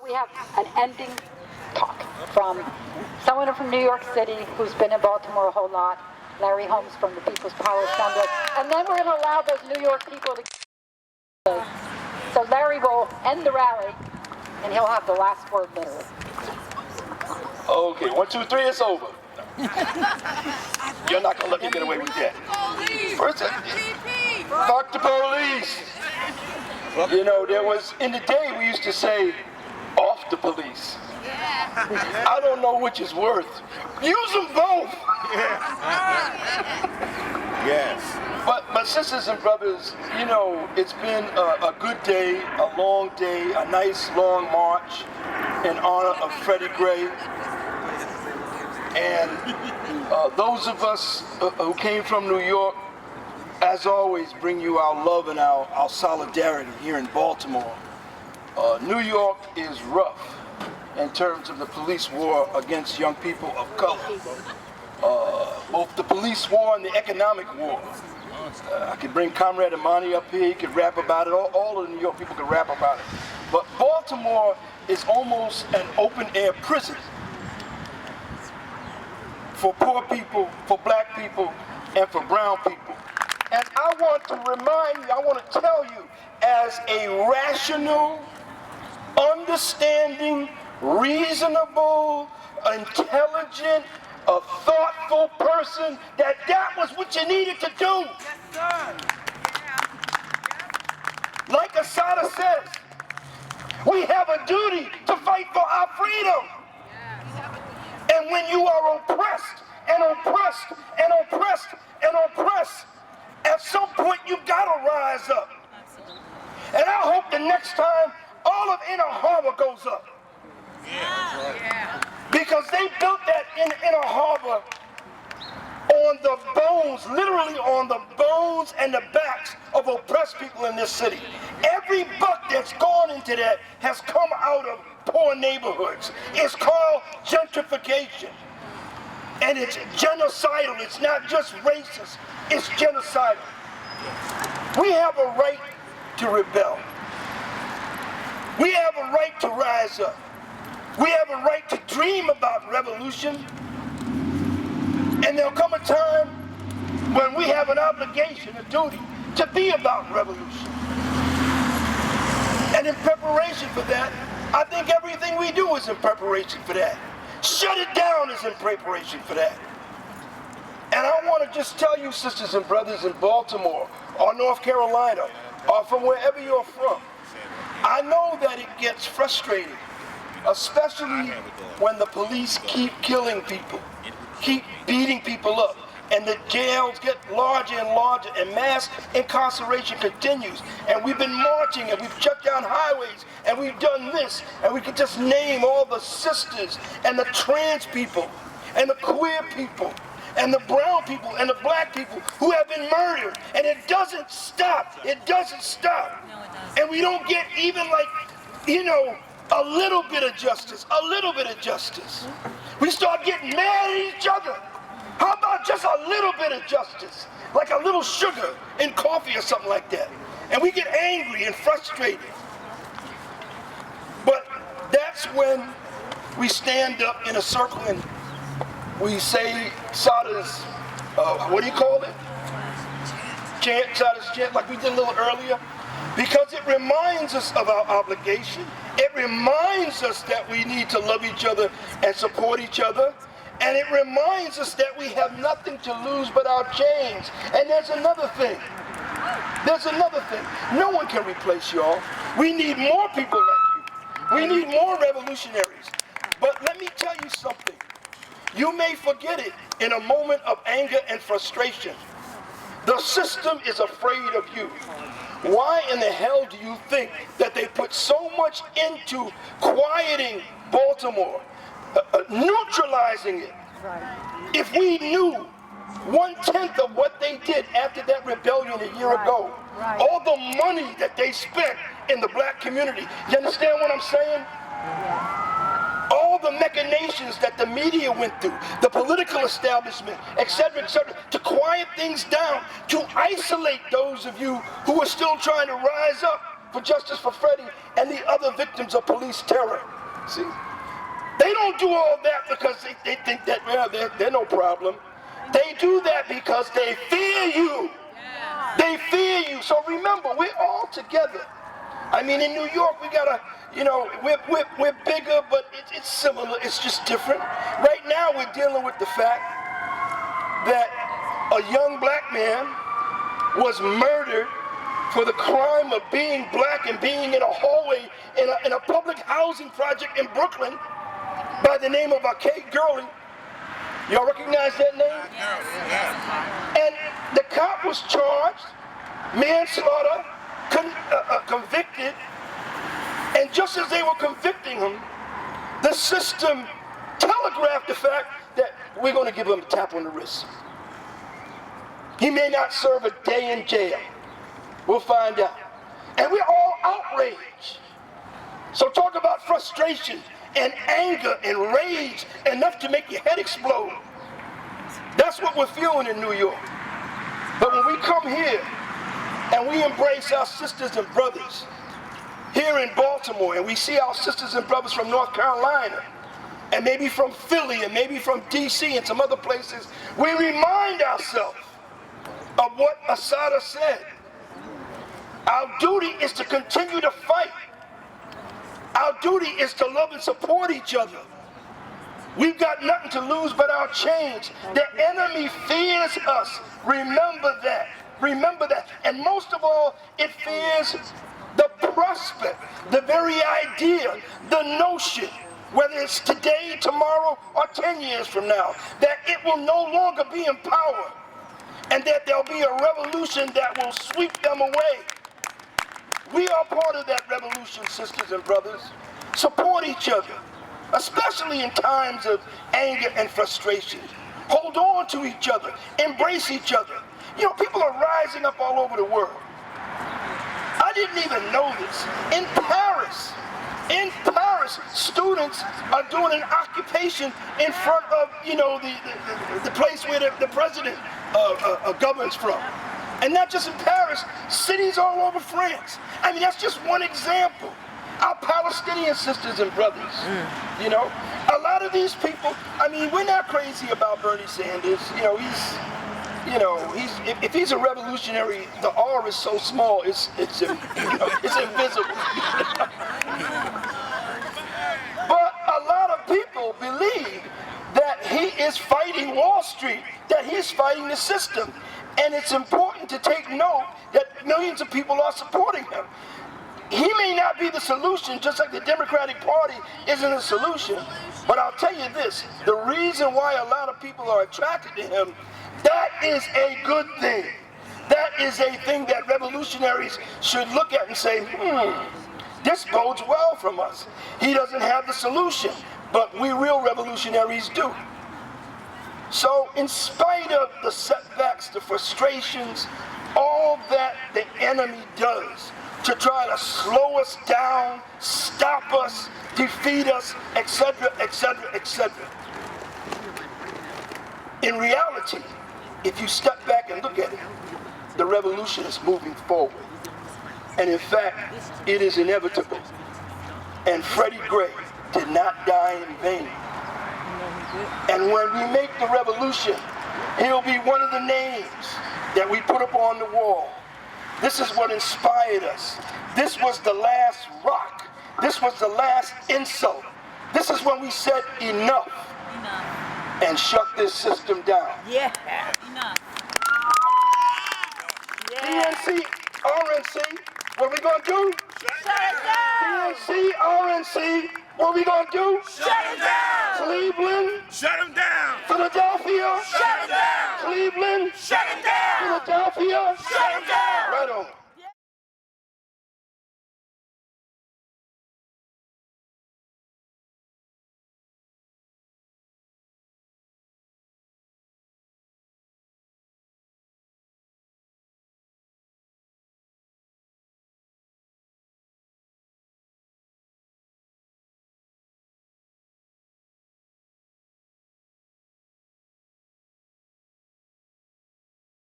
we have an ending talk from someone from New York City who's been in Baltimore a whole lot, Larry Holmes from the People's Power Assembly, and then we're going to allow those New York people to. So Larry will end the rally, and he'll have the last word literally. Okay, 1, 2, 3, it's over. You're not gonna let me get away with that. First, fuck the police. You know, there was, in the day we used to say, off the police. I don't know which is worse. Use them both. Yes. But sisters and brothers, you know, it's been a good day, a long day, a nice long march in honor of Freddie Gray. And those of us who came from New York, as always, bring you our love and our solidarity here in Baltimore. New York is rough in terms of the police war against young people of color. Both the police war and the economic war. I could bring Comrade Imani up here, he could rap about it, all of the New York people could rap about it. But Baltimore is almost an open-air prison for poor people, for black people, and for brown people. And I want to remind you, I want to tell you, as a rational, understanding, reasonable, intelligent, a thoughtful person, that was what you needed to do. Yes, sir. Like Asada says, we have a duty to fight for our freedom. And when you are oppressed and oppressed and oppressed and oppressed, at some point you've got to rise up. And I hope the next time all of Inner Harbor goes up. Because they built that in Inner Harbor on the bones, literally on the bones and the backs of oppressed people in this city. Every buck that's gone into that has come out of poor neighborhoods. It's called gentrification. And it's genocidal. It's not just racist. It's genocidal. We have a right to rebel. We have a right to rise up. We have a right to dream about revolution. And there'll come a time when we have an obligation, a duty, to be about revolution. And in preparation for that, I think everything we do is in preparation for that. Shut it down is in preparation for that. And I want to just tell you, sisters and brothers in Baltimore, or North Carolina, or from wherever you're from, I know that it gets frustrating, especially when the police keep killing people, keep beating people up, and the jails get larger and larger, and mass incarceration continues. And we've been marching, and we've shut down highways, and we've done this, and we could just name all the sisters, and the trans people, and the queer people, and the brown people, and the black people who have been murdered. And it doesn't stop. It doesn't stop. And we don't get even like, you know, a little bit of justice, a little bit of justice. We start getting mad at each other. How about just a little bit of justice? Like a little sugar in coffee or something like that. And we get angry and frustrated. But that's when we stand up in a circle and we say Sada's, what do you call it? Chant, Sada's chant, like we did a little earlier. Because it reminds us of our obligation. It reminds us that we need to love each other and support each other. And it reminds us that we have nothing to lose but our chains. And there's another thing. There's another thing. No one can replace y'all. We need more people like you. We need more revolutionaries. But let me tell you something. You may forget it in a moment of anger and frustration. The system is afraid of you. Why in the hell do you think that they put so much into quieting Baltimore, neutralizing it? If we knew 1/10 of what they did after that rebellion a year ago, all the money that they spent in the black community, you understand what I'm saying? All the machinations that the media went through, the political establishment, etc., to quiet things down, to isolate those of you who are still trying to rise up for justice for Freddie and the other victims of police terror. See? They don't do all that because they think that, well, they're no problem. They do that because they fear you. They fear you. So remember, we're all together. I mean, in New York, we gotta, you know, we're bigger, but it's similar. It's just different. Right now, we're dealing with the fact that a young black man was murdered for the crime of being black and being in a hallway in a public housing project in Brooklyn by the name of Arcade Gurley. Y'all recognize that name? Yes. And the cop was charged, manslaughter, convicted, and just as they were convicting him, the system telegraphed the fact that we're going to give him a tap on the wrist. He may not serve a day in jail. We'll find out. And we're all outraged. So talk about frustration and anger and rage enough to make your head explode. That's what we're feeling in New York. But when we come here and we embrace our sisters and brothers here in Baltimore, and we see our sisters and brothers from North Carolina, and maybe from Philly, and maybe from DC and some other places, we remind ourselves of what Assata said. Our duty is to continue to fight. Our duty is to love and support each other. We've got nothing to lose but our chains. The enemy fears us. Remember that. Remember that. And most of all, it fears the prospect, the very idea, the notion, whether it's today, tomorrow, or 10 years from now, that it will no longer be in power, and that there'll be a revolution that will sweep them away. We are part of that revolution, sisters and brothers. Support each other, especially in times of anger and frustration. Hold on to each other. Embrace each other. You know, people are rising up all over the world. I didn't even know this. In Paris, students are doing an occupation in front of, you know, the place where the president governs from. And not just in Paris, cities all over France. I mean, that's just one example. Our Palestinian sisters and brothers, you know. A lot of these people, I mean, we're not crazy about Bernie Sanders. You know, if he's a revolutionary, the R is so small, it's invisible. But a lot of people believe that he is fighting Wall Street, that he's fighting the system. And it's important to take note that millions of people are supporting him. He may not be the solution, just like the Democratic Party isn't a solution. But I'll tell you this, the reason why a lot of people are attracted to him, that is a good thing. That is a thing that revolutionaries should look at and say, this bodes well from us. He doesn't have the solution, but we real revolutionaries do. So in spite of the setbacks, the frustrations, all that the enemy does to try to slow us down, stop us, defeat us, etc., etc., etc. In reality, if you step back and look at it, the revolution is moving forward. And in fact, it is inevitable. And Freddie Gray did not die in vain. And when we make the revolution, he'll be one of the names that we put up on the wall. This is what inspired us. This was the last rock. This was the last insult. This is when we said enough. And shut this system down. Yeah. Enough. DNC, RNC, what we gonna do? Shut it down. DNC, RNC, what we gonna do? Shut it down. Cleveland, Shut him down! Philadelphia, Shut it down. Cleveland, Shut it down. Philadelphia, Shut it down. right on.